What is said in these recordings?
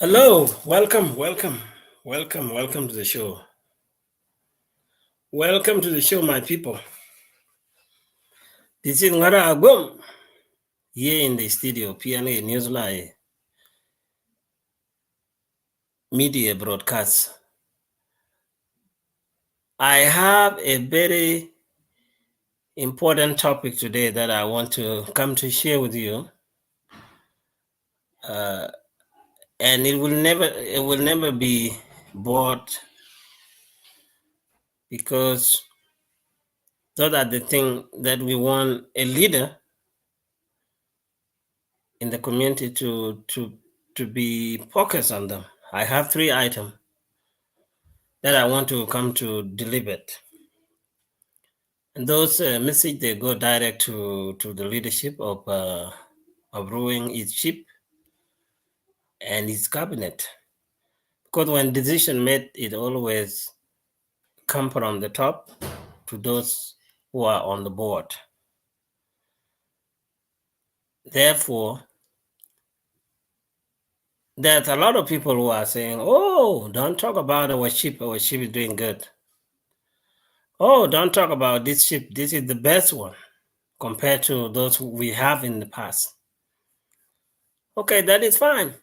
Hello, welcome to the show. Welcome to the show, my people. This is Ngara Agum here in the studio, PNA Newsline Media Broadcast. I have a very important topic today that I want to come to share with you, and it will never be bought because those are the things that we want a leader in the community to be focused on them. I have 3 items that I want to come to deliver. And those message they go direct to the leadership of ruling his ship and his cabinet. Because when decision made, it always come from the top to those who are on the board. Therefore, there's a lot of people who are saying, "Oh, don't talk about our ship. Our ship is doing good. Oh, don't talk about this ship. This is the best one compared to those we have in the past." Okay, that is fine.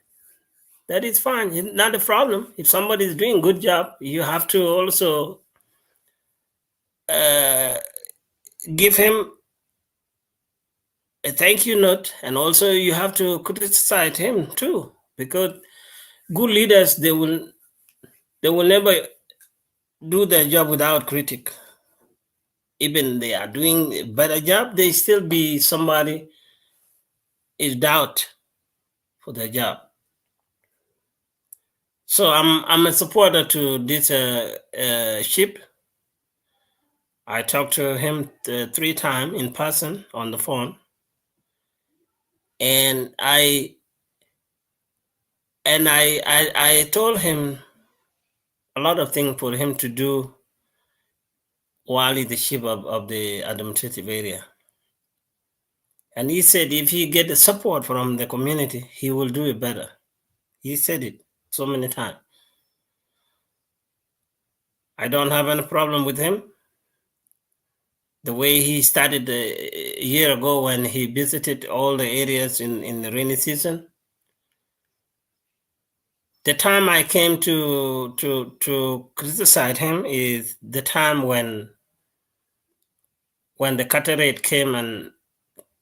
That is fine. It's not a problem. If somebody is doing a good job, you have to also give him a thank you note, and also you have to criticize him too, because good leaders they will never do their job without critic. Even they are doing a better job, they still be somebody is doubt for their job. So I'm a supporter to this ship. I talked to him 3 times in person on the phone, and I told him a lot of things for him to do while he's the chief of the administrative area. And he said if he get the support from the community, he will do it better. He said it so many times. I don't have any problem with him. The way he started a year ago when he visited all the areas in the rainy season. The time I came to criticize him is the time when the cataract came and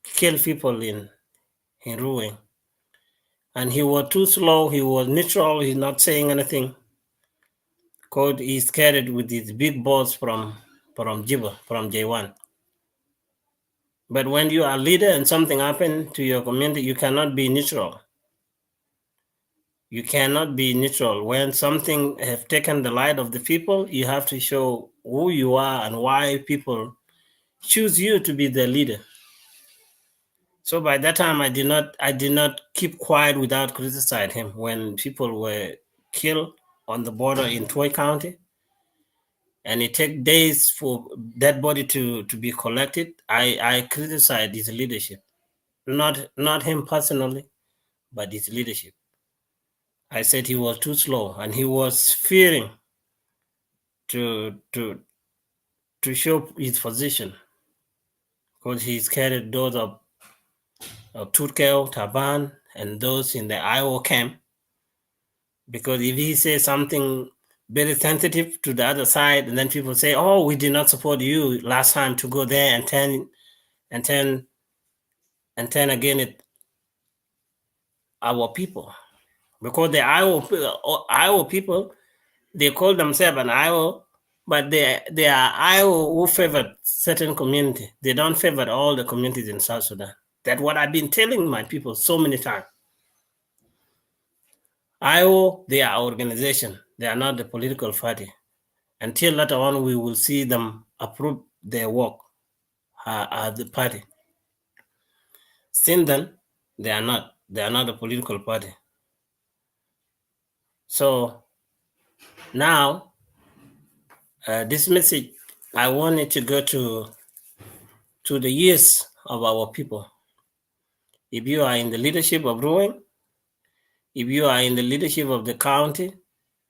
killed people in Ruing. And he was too slow, he was neutral, he's not saying anything. Because he's carried with his big boss from Jiba, from J1. But when you are a leader and something happened to your community, you cannot be neutral. You cannot be neutral. When something have taken the light of the people, you have to show who you are and why people choose you to be the leader. So by that time, I did not keep quiet without criticizing him when people were killed on the border in Troy County, and it took days for that body to be collected. I criticized his leadership, not him personally, but his leadership. I said he was too slow, and he was fearing to show his position because he's carried those of Turkel, Taban, and those in the Iowa camp. Because if he says something very sensitive to the other side, and then people say, "Oh, we did not support you last time to go there and turn again it our people," because the Iowa people, they call themselves an Iowa, but they are Iowa who favored certain community. They don't favor all the communities in South Sudan. That's what I've been telling my people so many times. Iowa, they are organization. They are not the political party. Until later on, we will see them approve their work as the party. Since then, they are not. They are not a political party. So now, this message, I want it to go to the ears of our people. If you are in the leadership of Ruang, if you are in the leadership of the county,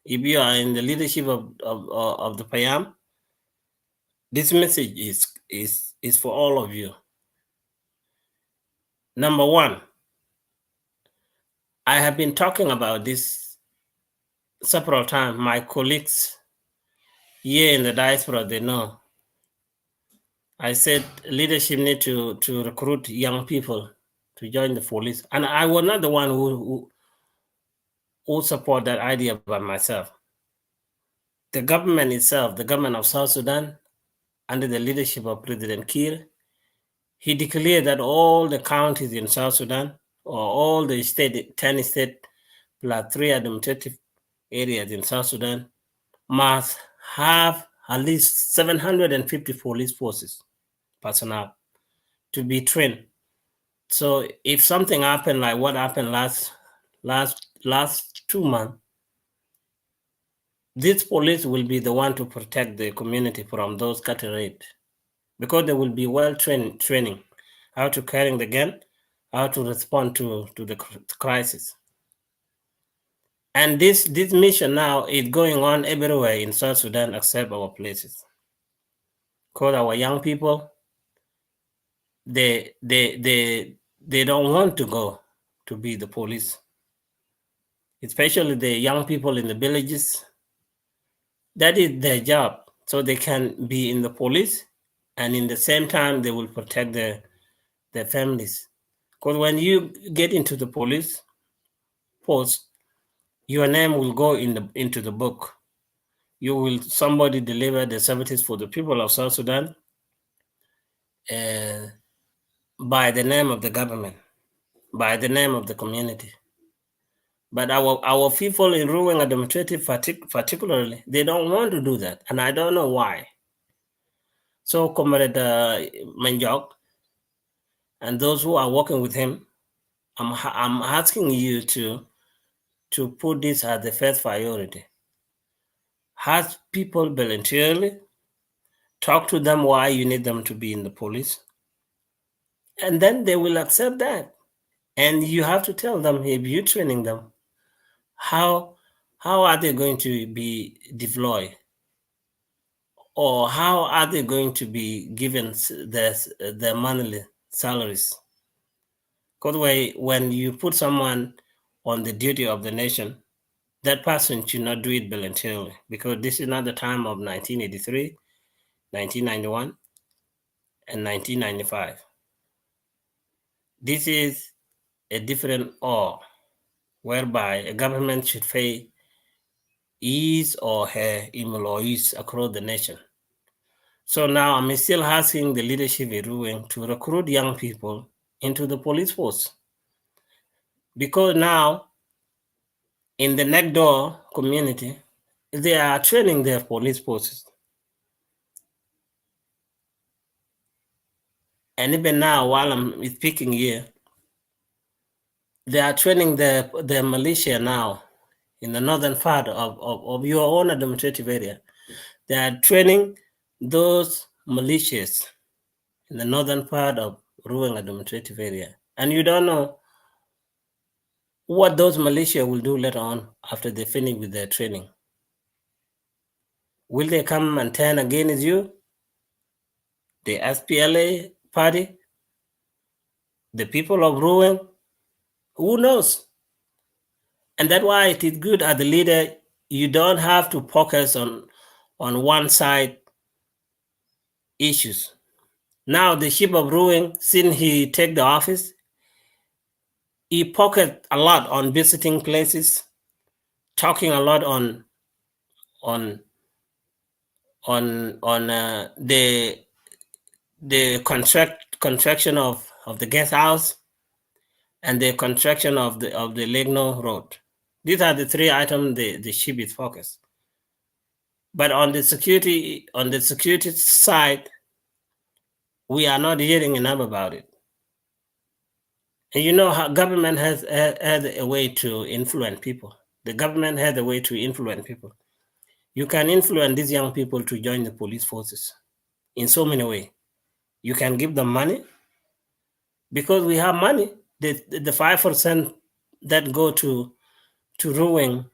if you are in the leadership of the Payam, this message is for all of you. Number one, I have been talking about this several times. My colleagues here in the diaspora, they know. I said leadership need to recruit young people to join the police. And I was not the one who support that idea by myself. The government itself, the government of South Sudan, under the leadership of President Kiir, he declared that all the counties in South Sudan, or all the 10 states plus 3 administrative areas in South Sudan, must have at least 750 police forces personnel to be trained. So if something happened like what happened last 2 months, this police will be the one to protect the community from those cattle raid, because they will be well training how to carry the gun, how to respond to the crisis. And this mission now is going on everywhere in South Sudan except our places. Because our young people, they don't want to go to be the police, especially the young people in the villages. That is their job, so they can be in the police, and in the same time they will protect their families. Because when you get into the police post, your name will go into the book. You will somebody deliver the services for the people of South Sudan by the name of the government, by the name of the community. But our people in ruling administrative particularly, they don't want to do that, and I don't know why. So Comrade Manjok and those who are working with him, I'm asking you to put this as the first priority. Ask people voluntarily, talk to them why you need them to be in the police, and then they will accept that. And you have to tell them, if you're training them, how are they going to be deployed, or how are they going to be given their monthly salaries? Because when you put someone on the duty of the nation, that person should not do it voluntarily, because this is not the time of 1983, 1991, and 1995. This is a different law whereby a government should pay his or her employees across the nation. So now I'm still asking the leadership in Ruang to recruit young people into the police force, because now in the next door community, they are training their police forces. And even now, while I'm speaking here, they are training the militia now in the northern part of your own administrative area. They are training those militias in the northern part of Ruang administrative area. And you don't know what those militia will do later on after they finish with their training. Will they come and turn against you, the SPLA party, the people of Ruang? Who knows? And that's why it is good as a leader, you don't have to focus on one side issues. Now the chief of Ruang, since he take the office, he focused a lot on visiting places, talking a lot on the construction of the guest house and the construction of the Legno Road. These are the 3 items the chief is focused. But on the security side, we are not hearing enough about it. And you know how government has a way to influence people. The government has a way to influence people. You can influence these young people to join the police forces in so many ways. You can give them money, because we have money. The 5% that go to to Ruweng,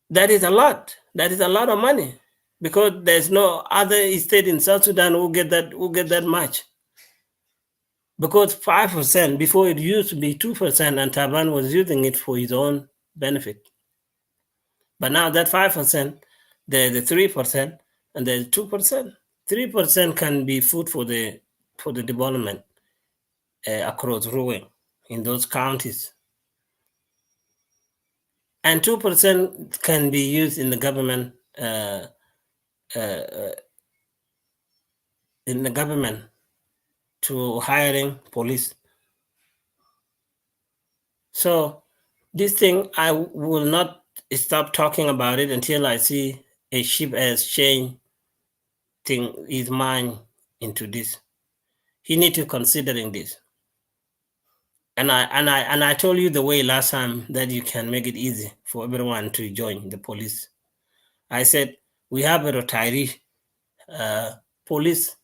that is a lot. That is a lot of money, because there's no other state in South Sudan who get that much. Because 5% before, it used to be 2%, and Taban was using it for his own benefit. But now that 5%, there's the 3%, and there's 2%. 3% can be food for the development across Ruweng in those counties, and 2% can be used in the government to hiring police. So this thing, I will not stop talking about it until I see a ship has changed his mind into this. He need to considering this. And I told you the way last time that you can make it easy for everyone to join the police. I said we have a retiree police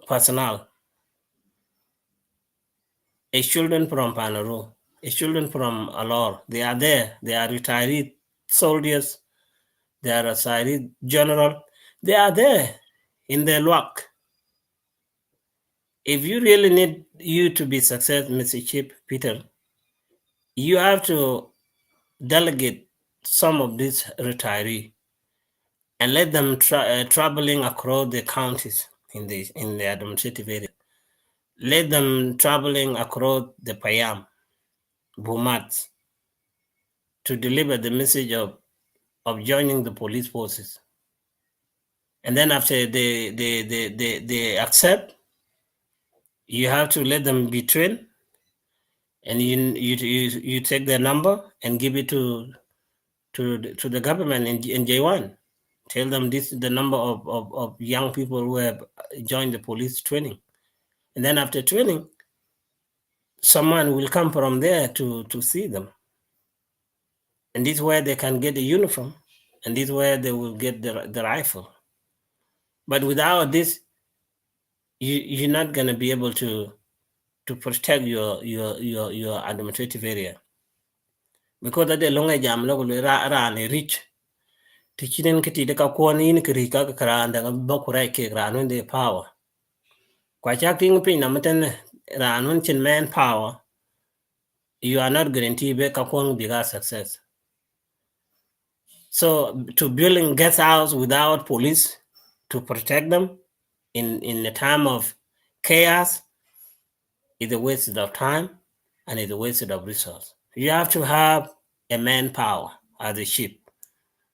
personnel, a children from Panaruu, a children from Alor. They are there. They are retiree soldiers. They are retiree general. They are there in their work. If you really need you to be successful, Mr. Chief Peter, you have to delegate some of these retirees and let them traveling across the counties in the administrative area. Let them traveling across the Payam, Bumat, to deliver the message of joining the police forces. And then after they accept, you have to let them be trained, and you take their number and give it to the government in J1. Tell them this is the number of young people who have joined the police training. And then after training, someone will come from there to see them. And this is where they can get the uniform, and this is where they will get the rifle. But without this, you're not going to be able to protect your administrative area. Because that the longer jam local ran rich, teaching kiti de ka kwani in krika kranda bakura ke ran the power. Kwachaking pin namatan ran chin man power, you are not guaranteed be kakwang bigger success. So to building guest house without police to protect them in the time of chaos is a waste of time and is a waste of resource. You have to have a manpower as a chief.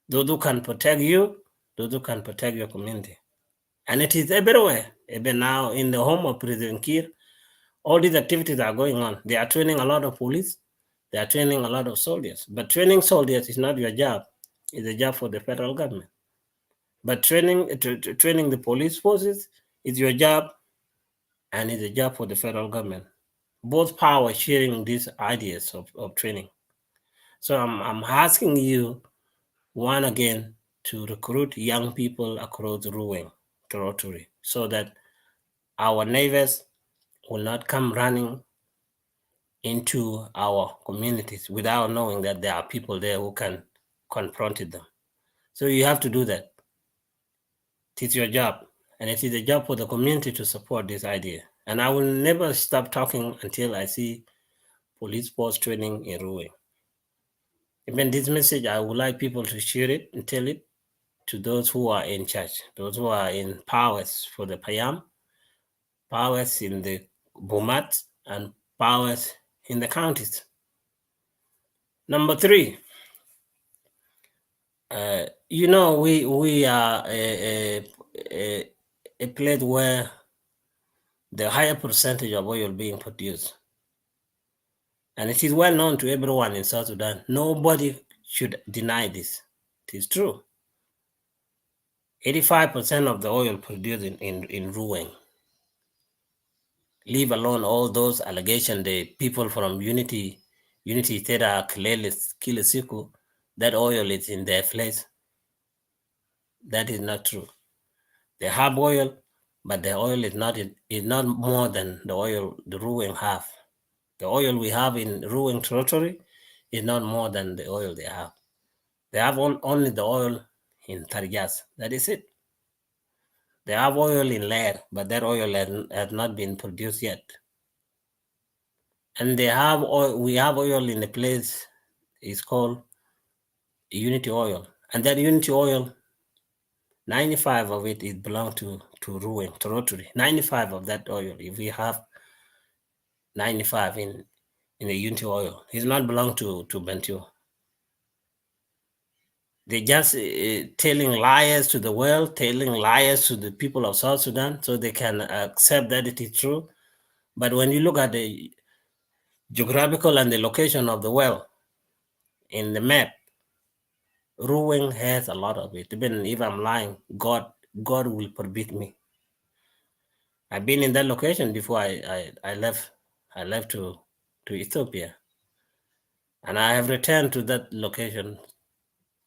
Those who can protect you, those who can protect your community. And it is everywhere. Even now in the home of President Kiir, all these activities are going on. They are training a lot of police. They are training a lot of soldiers. But training soldiers is not your job. It's a job for the federal government. But training the police forces is your job, and it's a job for the federal government. Both power sharing these ideas of training. So I'm asking you one again to recruit young people across the Ruweng territory so that our neighbors will not come running into our communities without knowing that there are people there who can confront them. So you have to do that. It is your job, and it is a job for the community to support this idea. And I will never stop talking until I see police force training in Ruweng. Even this message, I would like people to share it and tell it to those who are in charge, those who are in powers for the Payam, powers in the Bomat, and powers in the counties. Number 3, we are a place where the higher percentage of oil being produced. And it is well known to everyone in South Sudan. Nobody should deny this. It is true. 85% of the oil produced in Ruweng, leave alone all those allegations, the people from Unity Theta, Kilisiku, that oil is in their place. That is not true. They have oil, but the oil is not more than the oil the Ruweng have. The oil we have in Ruang territory is not more than the oil they have. They have only the oil in Tarjas. That is it. They have oil in Lair, but that oil has not been produced yet. And they have oil, we have oil in a place, it's called Unity Oil. And that Unity Oil, 95 of it is belong to Ruang territory. 95 of that oil, if we have 95 in the Unity Oil, it's not belong to Bentiu. They just telling liars to the world, telling liars to the people of South Sudan, so they can accept that it is true. But when you look at the geographical and the location of the well in the map, Ruang has a lot of it. Even if I'm lying, God will forbid me. I've been in that location before I left. I left to Ethiopia, and I have returned to that location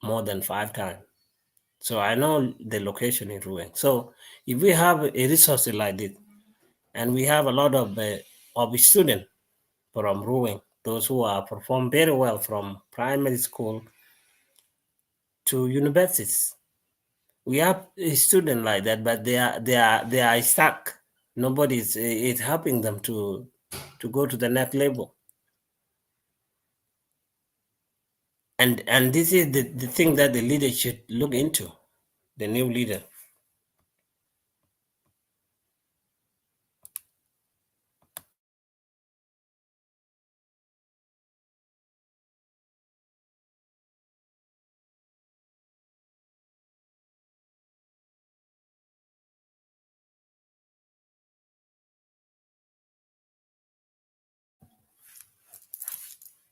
more than 5 times. So I know the location in Ruang. So if we have a resource like this, and we have a lot of students from Ruang, those who are perform very well from primary school to universities. We have a student like that, but they are stuck. Nobody is helping them to go to the next level. And this is the thing that the leader should look into, the new leader.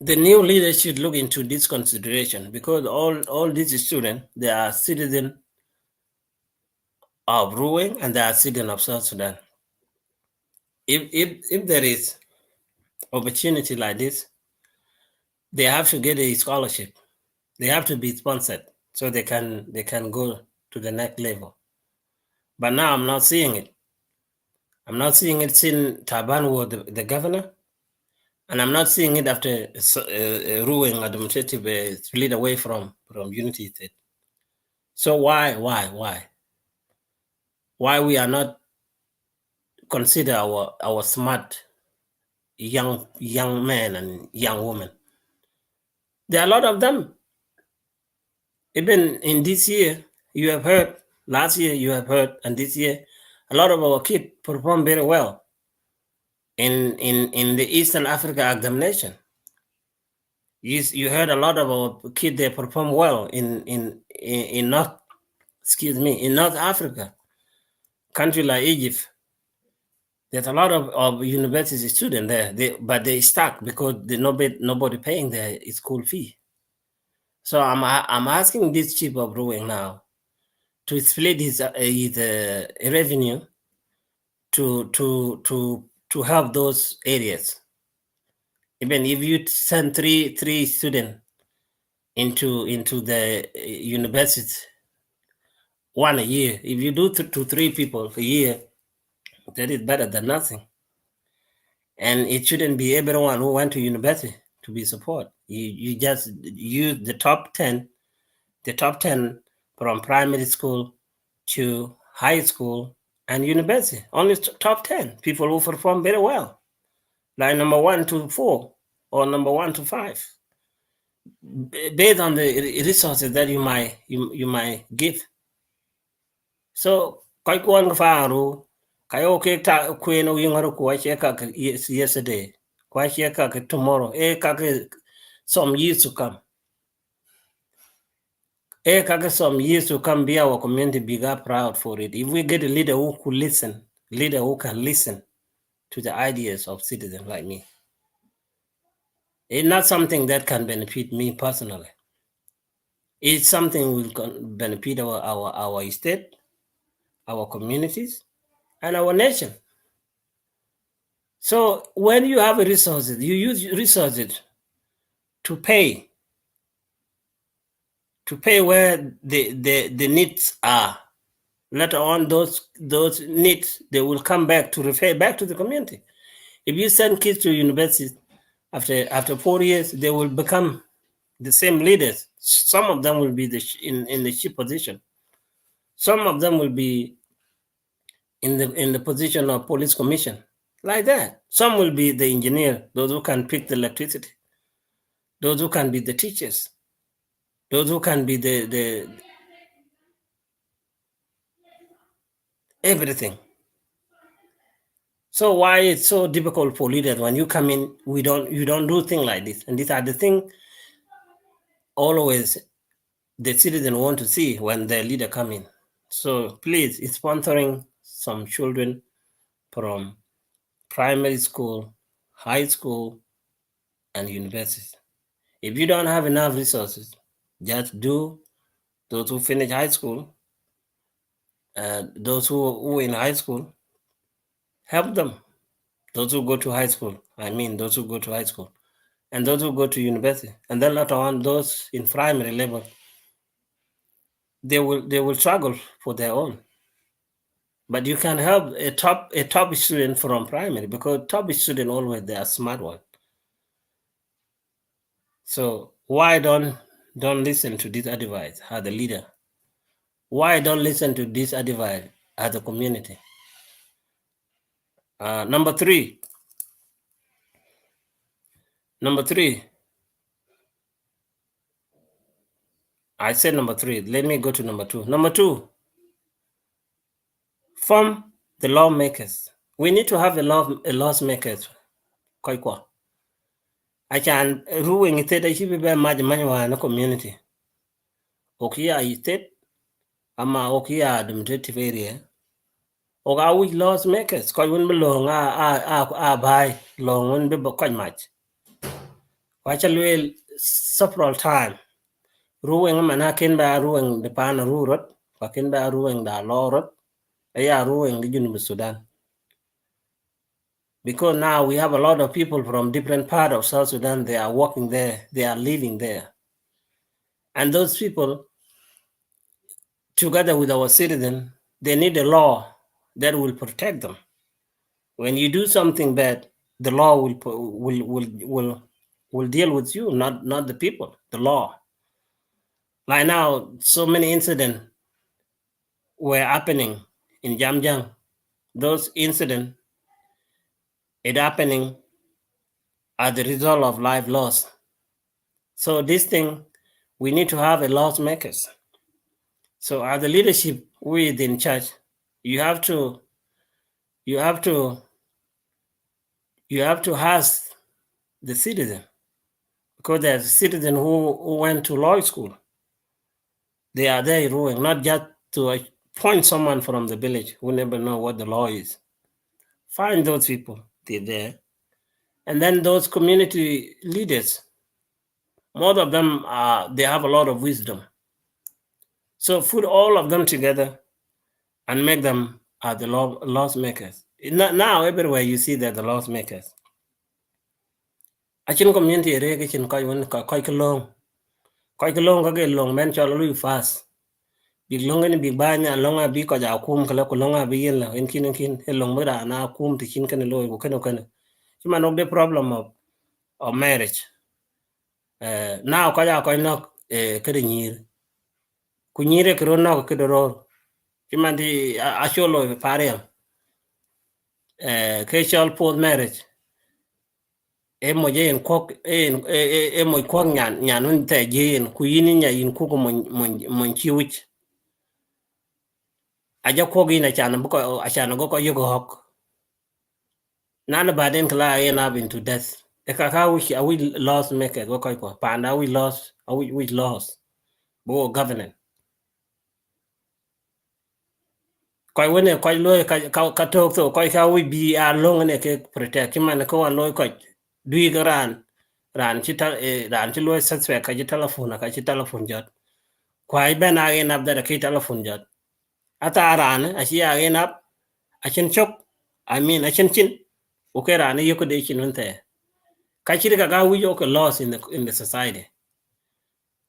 The new leader should look into this consideration, because all these students, they are citizens of Ruang and they are citizens of South Sudan. If there is opportunity like this, they have to get a scholarship. They have to be sponsored so they can go to the next level. But now I'm not seeing it. I'm not seeing it since Taban was the governor, and I'm not seeing it after Ruang administrative split away from Unity State. So why we are not consider our smart young men and young women? There are a lot of them. Even in this year, you have heard, last year you have heard, and this year, a lot of our kids perform very well in the Eastern Africa examination. You heard a lot of our kids, they perform well in North, in North Africa, country like Egypt. There's a lot of university students there, but they stuck because nobody paying their school fee. So I'm asking this chief of Ruang now to split his revenue to help those areas. Even if you send three students into the university, one a year, if you do to 3 people a year, that is better than nothing. And it shouldn't be everyone who went to university to be supported. You just use the top 10 from primary school to high school and university. Only top 10 people who perform very well, like number 1 to 4 or number 1 to 5, based on the resources that you might give. So kai kuan faru kayo ke ta kweno yingaro kwa cheka yesterday, kwa cheka tomorrow, some years to come. Some years to come, be our community bigger proud for it. If we get a leader who could listen, leader who can listen to the ideas of citizens like me, it's not something that can benefit me personally. It's something will benefit our state, our communities, and our nation. So when you have resources, you use resources to pay where the needs are. Later on, those needs, they will come back to refer back to the community. If you send kids to university, After 4 years, they will become the same leaders. Some of them will be in the chief position. Some of them will be in the position of police commission, like that. Some will be the engineer, those who can pick the electricity, those who can be the teachers, those who can be the everything. So why it's so difficult for leaders when you come in? You don't do things like this, and these are the things always the citizen want to see when their leader come in. So please, it's sponsoring some children from primary school, high school, and university. If you don't have enough resources, just do those who finish high school, those who in high school, help them. Those who go to high school, those who go to high school, and those who go to university, and then later on those in primary level, they will struggle for their own. But you can help a top student from primary, because top student always they are smart one. So why don't listen to this advice as a leader? Why don't listen to this advice as a community? Number three, I said number three. Let me go to number two. Number two, from the lawmakers. We need to have a lawmakers. Koikwa. I can ruin it that she be my community. Okia state, ama okia administrative area. Oga we lawmakers. Koi won belong buy long one be quite much. Watch a several time. Ruin manakin ba ruin the Panaruu road. Pakin ba ruin the law road. Aya ruin the University Sudan. Because now we have a lot of people from different parts of South Sudan. They are working there. They are living there. And those people, together with our citizens, they need a law that will protect them. When you do something bad, the law will deal with you, not the people, the law. Like now, so many incidents were happening in Jamjang. Those incidents are happening as the result of life loss. So this thing, we need to have a lawmakers. So as the leadership within church, you have to ask the citizen, because there's a citizen who went to law school. They are there ruling, not just to appoint someone from the village who never know what the law is. Find those people, they're there. And then those community leaders, most of them they have a lot of wisdom. So put all of them together and make them the laws makers. Now everywhere you see that the laws makers. Achin community area chin koi long kage long men cholo fast. Big long and big banya longa bi ko ja kum kala ko longa bi yen la en kin e long mura na kum ti kin kan lo ko kan. Chima no the problem of marriage. Now ko ja ko nok kede nyir. Ku nyire kro nok kede ro. Chima di acholo pare ke chol post marriage. E mo je en kok e mo kok nyan un te je en ku yin nya yin ku ko mon chiwich. Aja kogi na chana buko achana go ko yogo hok. Nana baden kala yen up into death. E kaka we lost make go koi ko. Panda we lost we lost. Bo government. Koi wene koi loy ka talk so koi ka we be a long ne ke protect man ko loy ko dui garan ran chita ran chi loy suspect ka telephone ka telephone jot. Kwai ben a yen up that ke telephone jot. Ata ran a chi a yen up a chen chok a chen chin. Okay, ran yoko de chin unte. Kachiri ka we yoke loss in the society.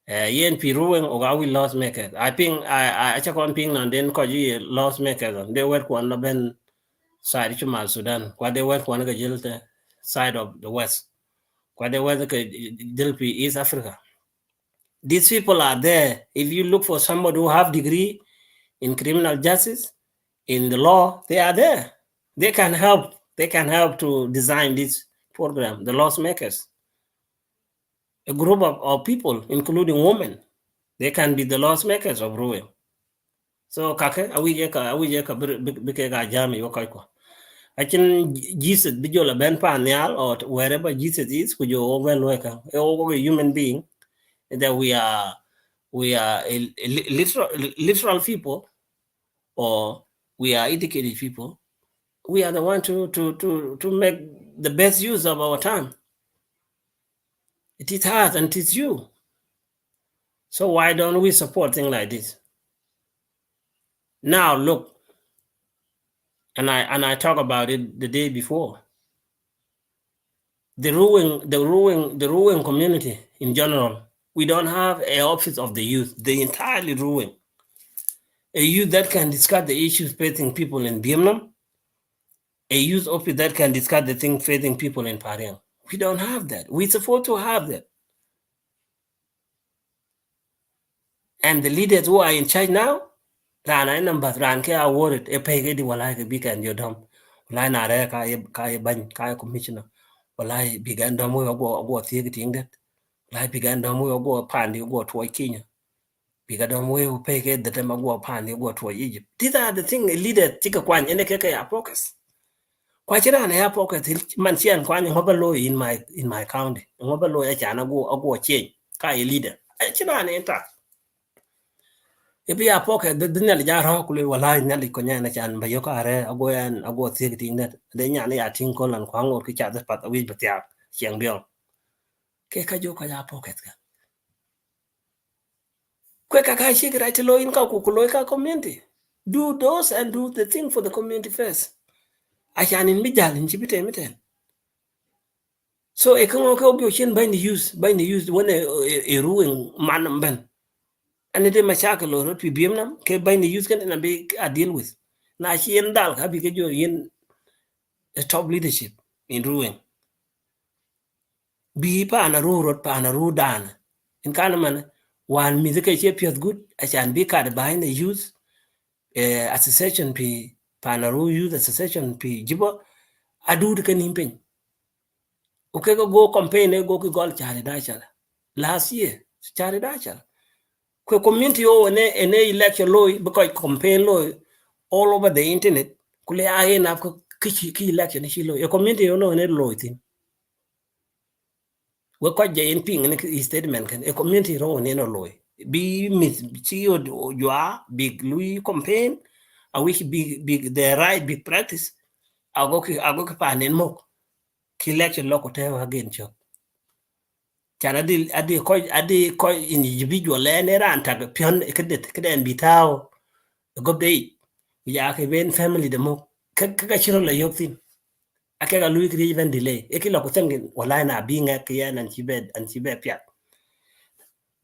Yen pirueng oga we loss makers. I think I check on ping and then ko you loss makers. They work on the ben side of Sudan. What they work on the side of the west. Kwa de weather East Africa. These people are there. If you look for somebody who have degree in criminal justice, in the law, they are there. They can help. They can help to design this program, the laws makers. A group of people, including women, they can be the laws makers of ruling. So kake awije ka bike ga jami yo ko. I can Jesus bijola ben panial or wherever Jesus is kujo over loeka. A human being that we are literal people, or we are educated people. We are the one to make the best use of our time. It is hard and it is you. So why don't we support things like this? Now look, and I talked about it the day before. The ruling community in general. We don't have an office of the youth. They entirely ruined. A youth that can discuss the issues facing people in Vietnam. A youth office that can discuss the things facing people in Pariang. We don't have that. We're supposed to have that. And the leaders who are in charge now, Rana number ran ke awarded a pay di walai ke big and your dom. Walai na re ka ban ka commissioner. Walai began dom we go theating that. Walai began dom we go pandi go to Kenya. Began dom we pay ke the time go pandi go to Egypt. These are the things a leader tika kwan ene ke ya focus. Kwa chira na ya focus man sian kwan ngobalo in my county. Ngobalo ya chana go change ka a leader. Chira na enta. If you are pocket, the dinner jar kule wala nyali konya na chan ba yoka are ago thick thing that de nyani ya tin kon lan kwang or ki cha pat wi batia chiang biong ke ka jo ka ya pocket ka kwe ka ka shi right lo in ka ku lo ka community do those and do the thing for the community first I can in bijal in chibite miten so e kan ko bio chen by the use when a ruling man ban and it mashakal or pi biemnam ke by the use can be a deal with na shi en dal ka bi ke jo yin top leadership in ruling bi Panaruu rot Panaruu dan in kana man wan mi ke che piot good I can be card behind the youth association pi Panaruu Youth Association pi jibo adu ke nimpen o ke go campaign go ki gol chari da chala last year chari da chala ko community o ne election law because campaign law all over the internet kule ahe na ko ki election shi law e community o no ne law tin we ko je in ping ne statement kan a community ro ne no loy be mit chi o jwa big lui campaign a we big the right big practice ago ki panen mo ki election lo ko te again cho chana adi ko individual ne ran ta pion keden bitao go day ya ke ben family de mo ka chiro la yok tin akega lui kri even delay ekilo ko tengin wala na bi nga ke yan an chibe pya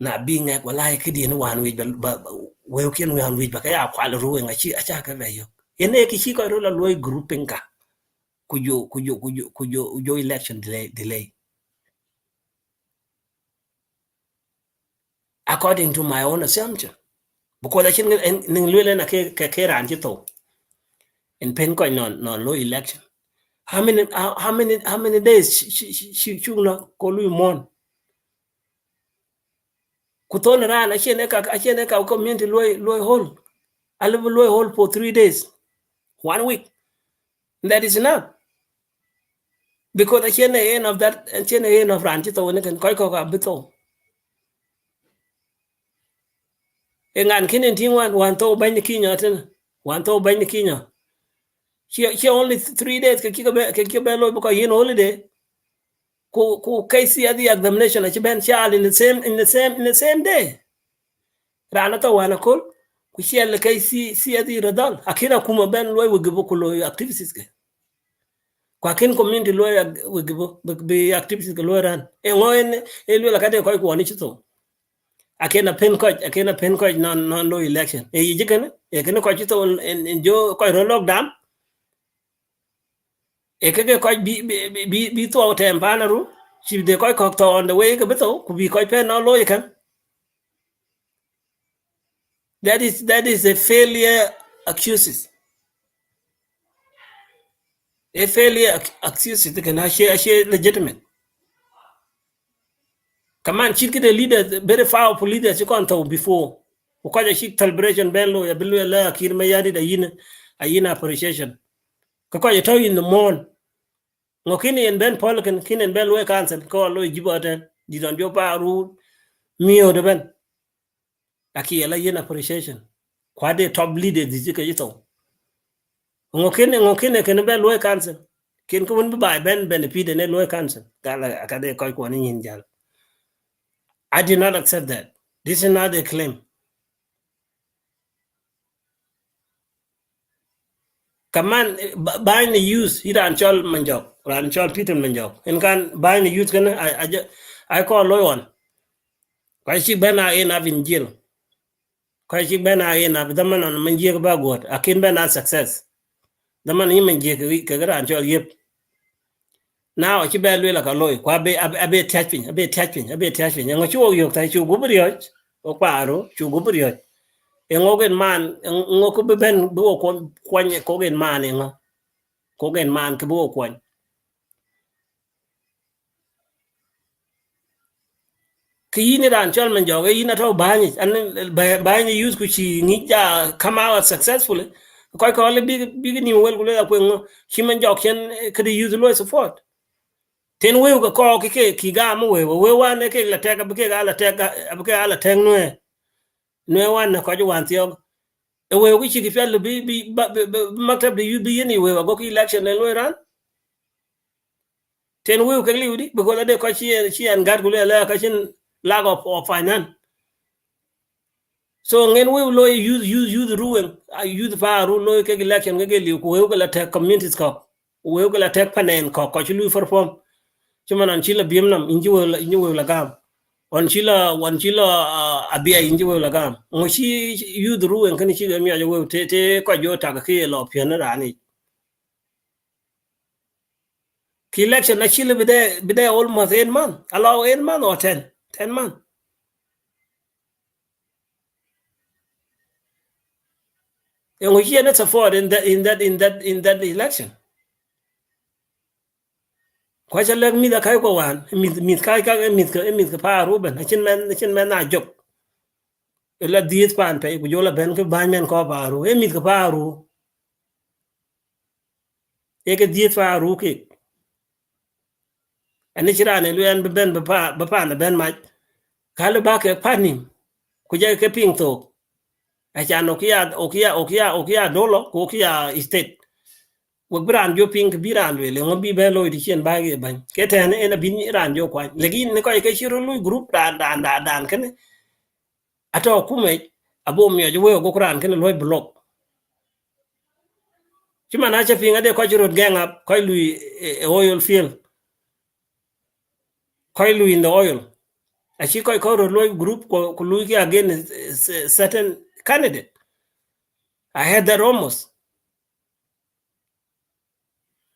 na bi nga wala ke di no wan wi ba we ken wi han wi ba ka ya kwal ru nga chi acha ka ve yo ene ki chi ko ro la loy grouping ka kujo election delay according to my own assumption because I think ning lule na ke ran chi to in pen ko non low election. How many days she ko lu mon kuton ran achene ka community loy hole I live loy hole for 3 days 1 week that is enough because achene end of that achene end of ran to ne kan ko ka bito engan kinin tin wan to ban ni kinya tan wan to ban ni kinya she only 3 days ke kika loy because yin holiday ku KC at the examination at ben child in the same day rana to wana kol ku shell KC at the radal akira kuma ben loy we give ku loy activities ke kwa kin community loy we give be activities ke loy ran e ngoen e lo la kade ko woni chito akena pen coach non loy election e yijikene e ken ko chito en jo ko ro lockdown e keke ko bi to tempanaru Chi de koi kok to on the way ka beto ku bi koi pen no lo kan. That is a failure accuses. A failure accuses can share legitimate. Kaman chit the leader very powerful leaders you can't talk before. Ukaja shik celebration bello ya bilu la kir mayadi da yin appreciation. Kakoja to in the morn. Ngokini en ben polken kin en ben lo cancel ko lo jiboten di don jo pa ru mio de ben. Aki la yin appreciation. Kwade top leader di jika yito. Ngokini ken ben lo cancel. Ken ko won ba ben benefit ne lo cancel. Kala akade koy ko ni yin jal. I did not accept that. This is not a claim. Kaman buying the use ira anchol manjok or anchol Peter manjok. In kan buying the use kana I call loy one. Kwai chi bena in up in jail. Kwai chi bena in up the man on manjek ba god. Akin bena success. The man in manjek ka gara anchol yep. Now chi be lwe la ka loy kwa be abe touching ngo chu yok tai chu gubriyo o paro chu gubriyo ngogen man ngoko be ben bo ko kwanye kogen man ngo kogen man ke bo kwany ki yini ran chol man joge yina to bani an bani use ku chi ngi ja come out successfully ko le big ni wel ku le ko ngo chi man jok chen ke use lo support ten we ko ki ga mo we wan ke la te ka ke ga la te ka ke ala te no wan na ko ju wan tiyo e we ku chi ki fel bi maktab de yu bi yini we go ki election le lo ran ten we ke liudi because ade ko chi an gar ku le la ka chin lack of finance. So ngen we lo use ruin use fa ru lo ke election ke li ko we ko la te communities ko we ko la te panen ko lu perform chuma nan chila biemnam inji we la gam on chila abia inji we la gam ngo chi use ruin kan chi mi ajo we te ko jo ta ke lo pian ra ni ki election na chila bide almost 8 months allow 8 months or 10 months. And we hear not support in that election. Quite a leg me the Kaiko one, Miss Kaika, Miss Pa Ruben, a chin man, not joke. A let these pan pay, with Yola Benka, Banyan Coparu, a Miss Paru, take a dear far rookie. And it's ran and we ben Bapan, Ben Mike, Calabaka Panim, could you keep ping to? I can Okia, Dolo, Okia estate. Wo bran jo ping biran le ngo bi be lo di chen ba ge ban ke ten en bin ran jo kwa legin ne ko ke chiro lu group dan ken ato kume abo mi jo wo go kran ken lo block chima na cha pinga de ko chiro gang up ko lu oil field ko lu in the oil a chi ko lo group ko lu ki again certain candidate. I had that almost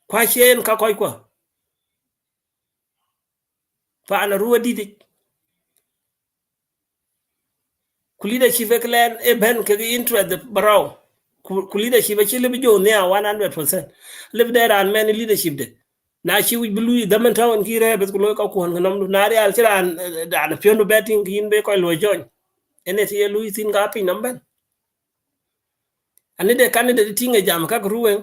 kwa chen ka ko pa na ruwa didi ku leadership clan e ben ke interest the baraw ku leadership chi le jo ne 100% le there and many leadership de na chi wi bulu da man tawon ki re bet ko lo ka ko ngam na real chi ran da piondo betting kin be ko lo join ene ti lu tin ga pi namben ane de candidate tinga jam ka ruwen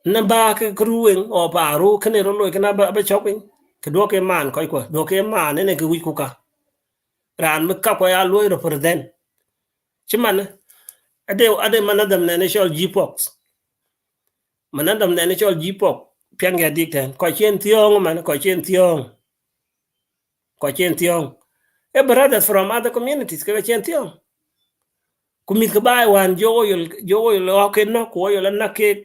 na ba ka ruwen o ba ru kene ro lo kana ba chopin ke do ke man ko do ke man ne ke wi ku ka ran me ka ko ya lo represent chi man ade manadam ne national gpox manadam ne national gpox pianga dikten ko chen tiong man ko chen tiong e brothers from other communities ko chen tiong kumit ka bai wan jo lo ke no ko yo na ke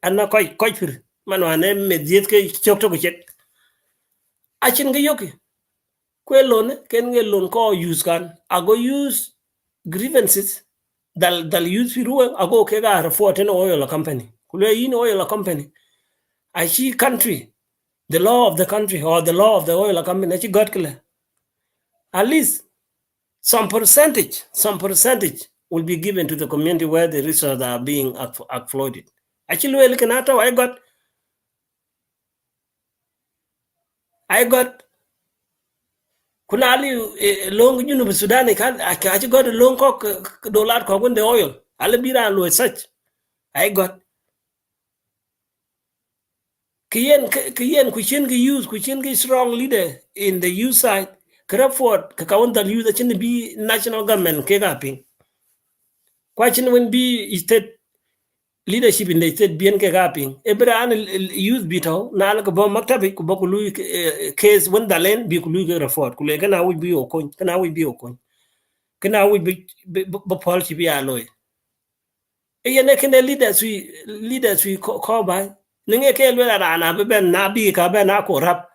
ana ko pir man wan ne mediet ke chok to ko chet a chin ge yoki ko lon ken ge lon ko use kan ago use grievances dal use firu ago ke ga report no oil company kule yin oil company I see country the law of the country or the law of the oil company, she got clear. At least some percentage will be given to the community where the resources are being exploited. Actually, well, I got kunali long Junub Sudan kan I got a long cock dollar cock the oil. Alabira and such. I got Kiyen Kuchin use Kuchin strong leader in the youth side. Krapford Kakawanda use the be national government kegaping. Question when be state leadership in the state bien kegaping. Ebra youth bito na la ko maktabi ko bakulu case when dalen bi kulu ke reform kule kana we be okon kana we be okon kana we be policy be aloy. Eyene kene leaders we call by ninge ke lwela rana be ben na bi ka ben na ko rap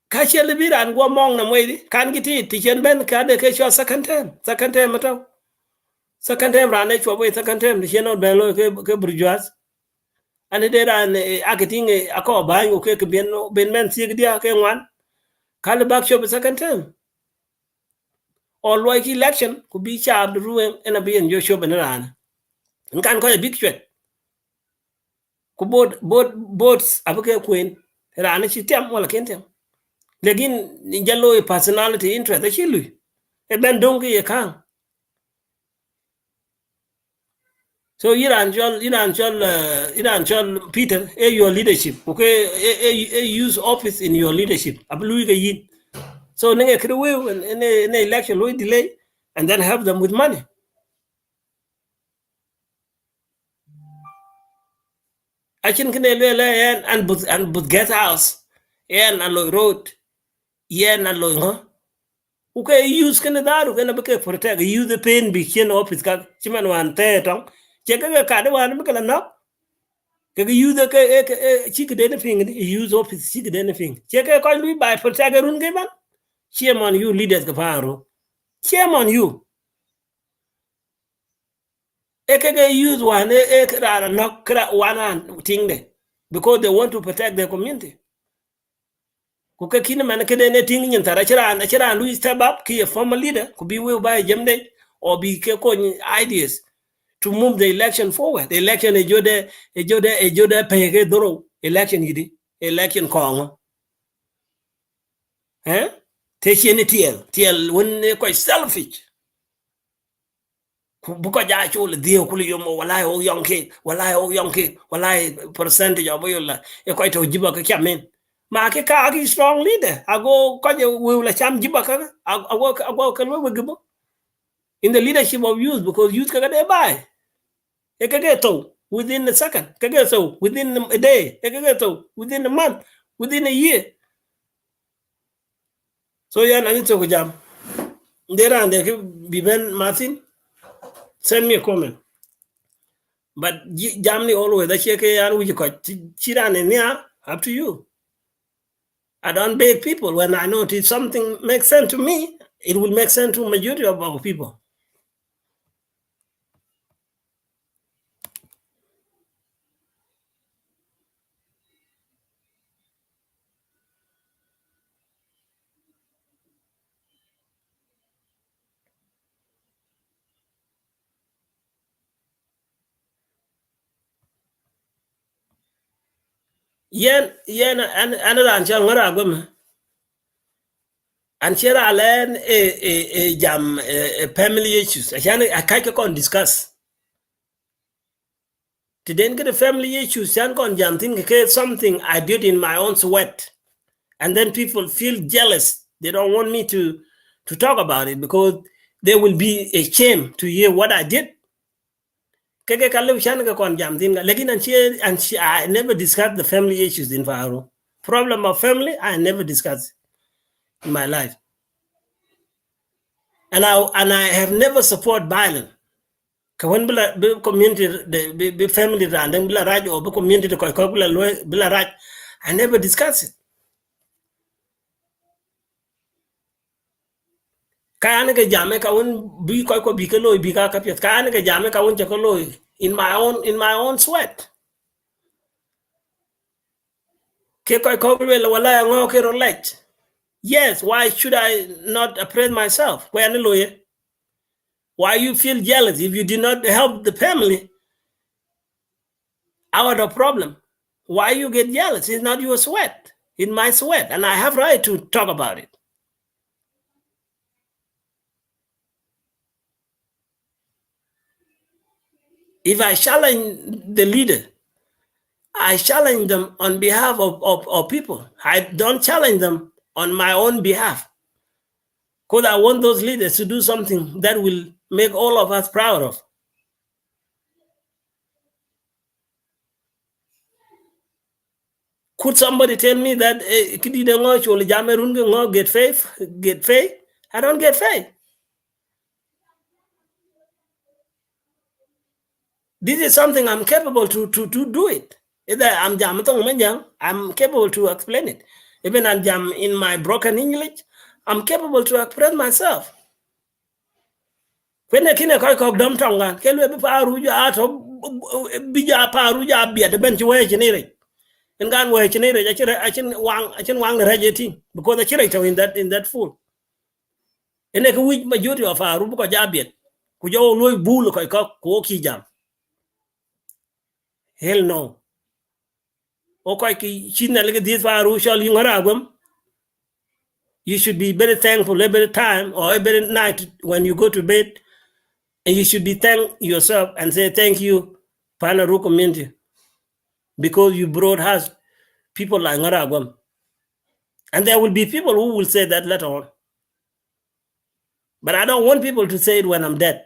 ka chele bi ran go mong na moy kan giti ti chen ben ka de ke cho second term mato second term ran ne cho boy second term ti chen ben lo ke bourgeois ani de ran akating ako ba yo ke ben men ti dia ke ngwan kal bak cho second term or like election could be cha the ruin and a be en jo cho ben ran kan ko big chwet ku boats abuke queen ran chi tem wala ken tem legin jallo personality interest a chilu e ben dongi e kan so Iran jol Peter your leadership okay use office in your leadership ablu ga yin so nge krewe in election we delay and then help them with money I can and but get house and alloy road yen alloy okay use kana daru kana bake protect use the pain be chen office ka chiman wan te tong che ka de wan kala no ke use ke chi ke de thing use office chi ke de thing che ko lui by protect run ke ban shame on you leaders ka faru shame on you ke use one kra no kra one thing de because they want to protect their community ko ka kin man ke ne ting nyin tara chira lu step up ki a former leader could be will by jemde or be ke ko ideas to move the election forward the election e jode pe ke doro election yidi election ko te chene tiel when ko selfish bu ko ja chul dio kul yomo wala o yonke wala percentage of yola e ko to jiba ka chamen ma ke ka ki strong leader ago ko je we la cham jiba ka ago ka lo gibo in the leadership of youth because youth ka de buy e ka get to within a second ka get so within a day e ka get to within a month within a year so ya na ni to ko jam ndera ande ke biben Martin send me a comment but jamni always that shake and we ko chiran near up to you I don't beg people when I know if something makes sense to me it will make sense to majority of our people yen and ran chal ngara goma and chera alen jam family issues I can't con discuss to then get a family issues can con jam thing something I did in my own sweat and then people feel jealous they don't want me to talk about it because they will be ashamed to hear what I did keke kalu shan ka kon jam tin lekin I never discussed the family issues in Faro problem of family I never discussed in my life and I have never support violence ka when be community be family random bila raj or be community ko bila raj I never discuss it kayane ke jame ka un bi ko bi ke loy bi ka pet kayane ke jame ka un ko loy in my own sweat Yes, why should I not appraise myself? Why you feel jealous if you did not help the family out of problem? Why you get jealous? It's not your sweat. It's my sweat, and I have right to talk about it. If I challenge the leader, I challenge them on behalf of people. I don't challenge them on my own behalf. Because I want those leaders to do something that will make all of us proud of. Could somebody tell me that get faith? I don't get faith. This is something I'm capable to do it. Either I'm capable to explain it. Even I'm in my broken English, I'm capable to express myself. When I can't call them tongue, can we be paruja out of bija paruja be at the bench where generic? And gan where generic, I can wang the raging because the chirato in that fool. And a weak majority of our Rubuka Jabiet, could you all bull koki jam? Hell no. Okay, this you should be very thankful every time or every night when you go to bed, and you should be thank yourself and say thank you, Panaruu community, because you brought us people like Ngaragwam. And there will be people who will say that later on. But I don't want people to say it when I'm dead.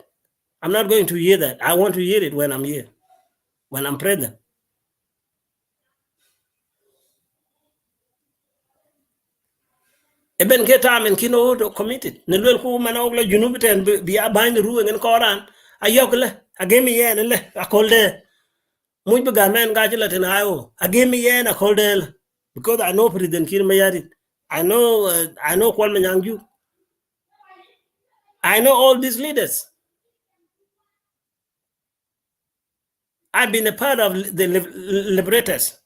I'm not going to hear that. I want to hear it when I'm here, when I'm present. Eben ke time en kino to committed ne lel ku man ogla junub ten bi abany ru ngen koran ayokle agemi yen le akolde muj be gamen ga jila ten ayo agemi yen akolde because I know President Kir Mayari, I know Kwal Manyangju, I know all these leaders. I've been a part of the liberators.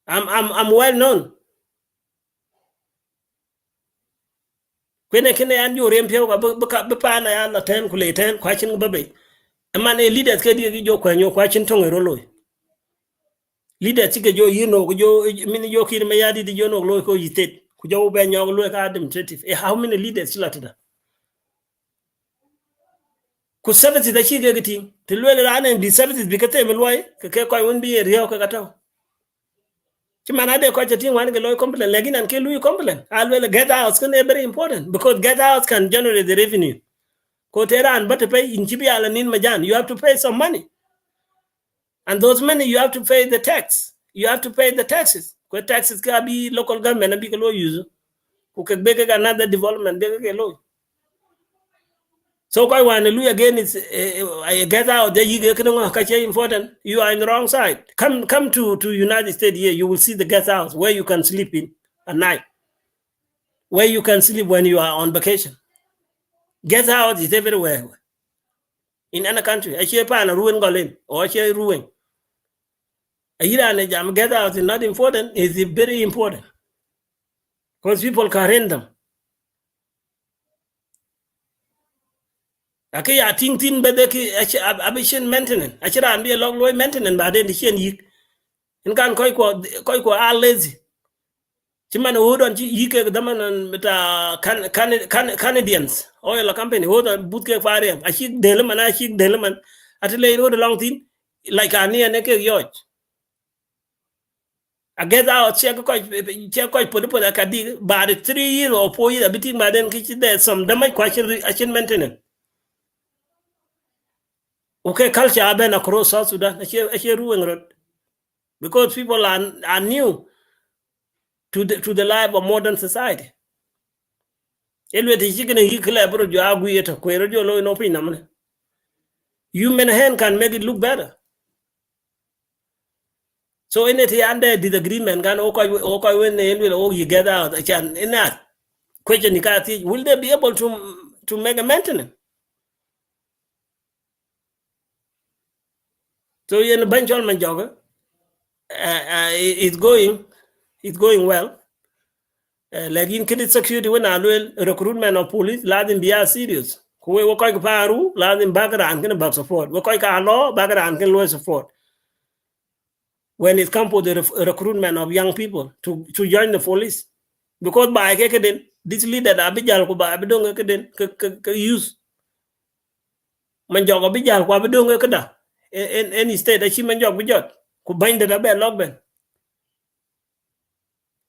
I'm well known. When I can anju rempio ba pa na ya la ten kule ten kwachin babe. Man a leaders ke di jo kwanyo kwachin tongero loy. Leader chike jo jo mini jo Kir Mayadi di jo no loy ko yitet. Kujo be nyog loy ka administrative. How many leaders still ku services da shi ga ti tilwele ranen di services bi kate melwai ke ko won bi riyo ka taw ti manade ko tin wan ga loy complain legi nan ke lui complain alwele get out can very important because get out can generate the revenue ko teran but pay in chibi ala nin majan you have to pay some money, and those money you have to pay the tax, you have to pay the taxes ko taxes ka bi local government bi ko lo use ku ke be ga another development be ga lo. So when Louis again is I get out there you get important. You are in the wrong side. Come to United States here, you will see the guest house where you can sleep in at night. Where you can sleep when you are on vacation. Guest house is everywhere. In any country. I share pan a ruin golin or share ruin. A jam guest house is not important, it's very important. Because people can rent them. Okay, I think but they abishin maintenance. I should be a long way maintenance, but then the shin in kan koy ko a lazy ci man wodon ci yike daman meta Canadians oil company wodon butke faare a ci delman at lay road long thing like ani ne ke yoj a get out check ko put ka di ba 3 years or 4 years biting ba den ki there some damage question action maintenance. Okay, culture aben across South Sudan a ruin road because people are new to the life of modern society. Human hand can make it look better. So anything under disagreement can when you get out in that question will they be able to make a maintenance? So in a bunch of my jogger it's going well. Like in credit security when I recruitment of police, let them be serious. Kuwe wakoy paru, let them background can back support. Wakoy ka law, background can lawyer support. When it comes to the recruitment of young people to join the police, because by this leader that abijal ko ba abidong ke use manjog abijal ko abidong ke da in any state achi manjog bijot ko bind da be log ben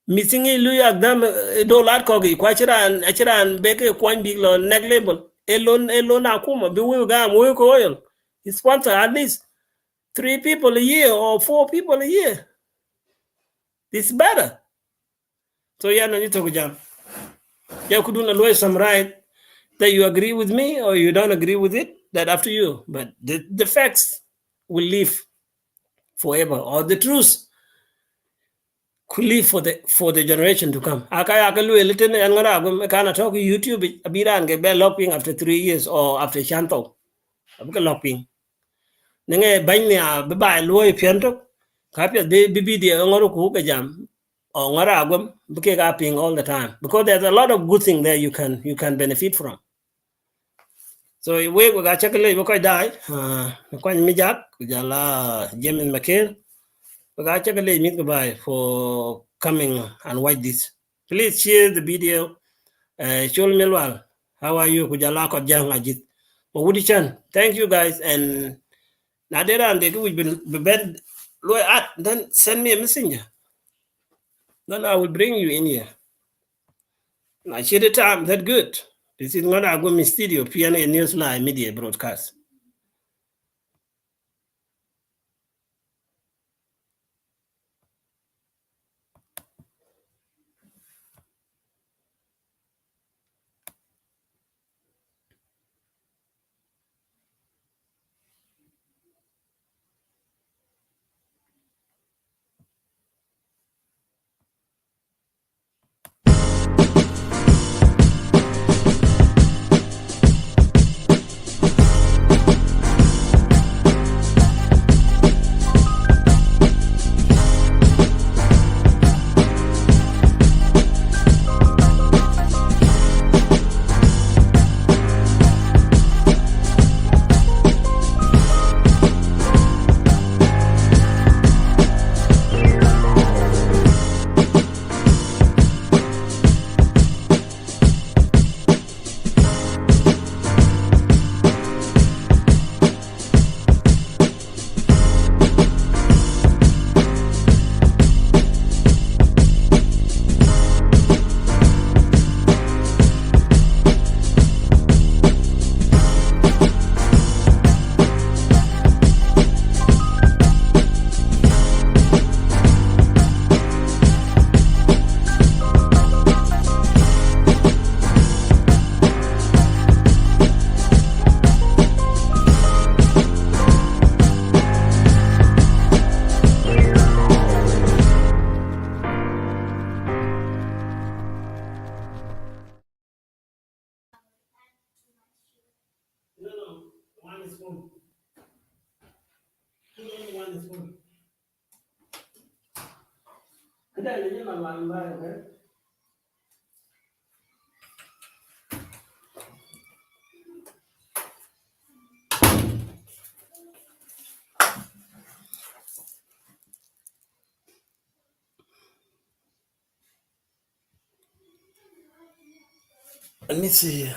missing lu yak dam do lat ko gi kwachiran beke kwan big lo neck label elon akuma bi wu ga mu ko oil he sponsor at least 3 people a year or 4 people a year. This better. So yeah, no need to go jam. You couldn't always summarize that you agree with me or you don't agree with it. That up to you. But the facts will live forever, or the truth could live for the generation to come. I lu little and gonna kind of talk YouTube abira and get lopping after 3 years or after Shanto. I'm lopping. Nenge banya bye loy pianto. Kapia be the ngoro ku ka jam. Or ngara agum buke all the time. Because there's a lot of good things there you can benefit from. So we got check we quite die. Quite mijak, jala James McCain. We got check meet goodbye for coming and watch this. Please share the video. Chol Milwal, how are you? Kujala ko jang ajit. Mawudi chan. Thank you guys. And Nadera and they will be bed low at then send me a messenger. Then I will bring you in here. I share the time. That good. This is not a good studio. PNA'S Media broadcast. Let me see.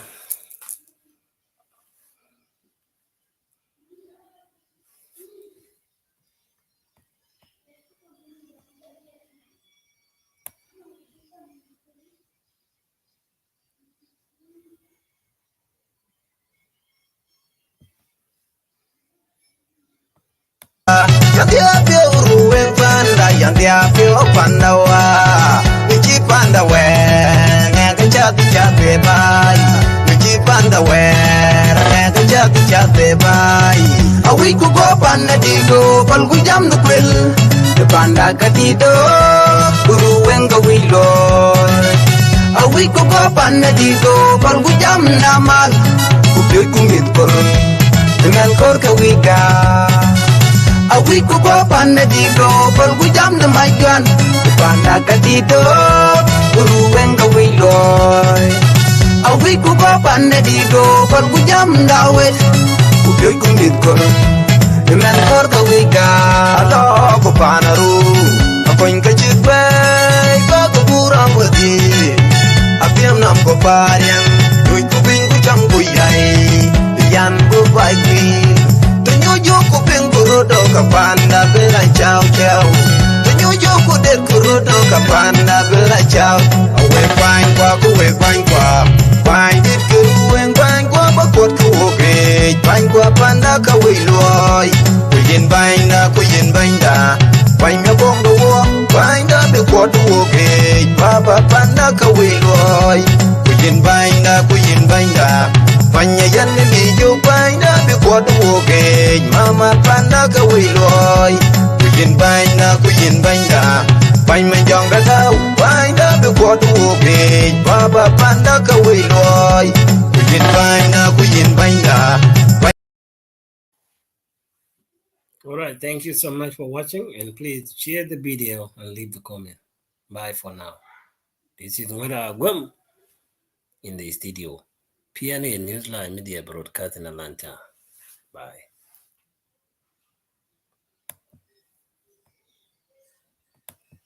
Yang dia pio pandawa, uji pandawe, ngejat bebai, uji pandawe, ngejat bebai. Awi ku go panadigo, pal ku jam nukwel, de panda katido, guru wenga wilo. Awi ku go panadigo, pal ku jam namal, ku pio kumit kor, dengan kor kawiga. Awi ku go panda dido, pal ku jam na mayan. Panda ka dido, uru wenga wiloy. Awi ku go panda dido, pal ku jam dawet. Udoy ku nidko, iman kor ka wiga. Alo ku Panaruu, ako'y kachibay, bago burang wadi. Apiam nam ko parang, uy ku bing ku jam ku yay. Yan bu bai queen. Yo kuping kurudo kapanda bela chow chow. Yo kudet kurudo kapanda bela chow. Awe fine kwa fine dit kurueng fine kwa bakot kuoke. Fine kwa panda kawiloy. Kuyin bainda fine na bong do wo. Fine da be kwot kuoke. Baba panda kawiloy. Kuyin bainda Fanya yanne bijo baina bi kwadu woge mama panda ka wiloy kuyin baina bain manjong da tau baina bi kwadu woge baba panda ka wiloy kuyin baina. All right, thank you so much for watching, and please share the video and leave the comment. Bye for now. This is Monywiir Miakuei in the studio. PNA Newsline Media Broadcast in Atlanta. Bye.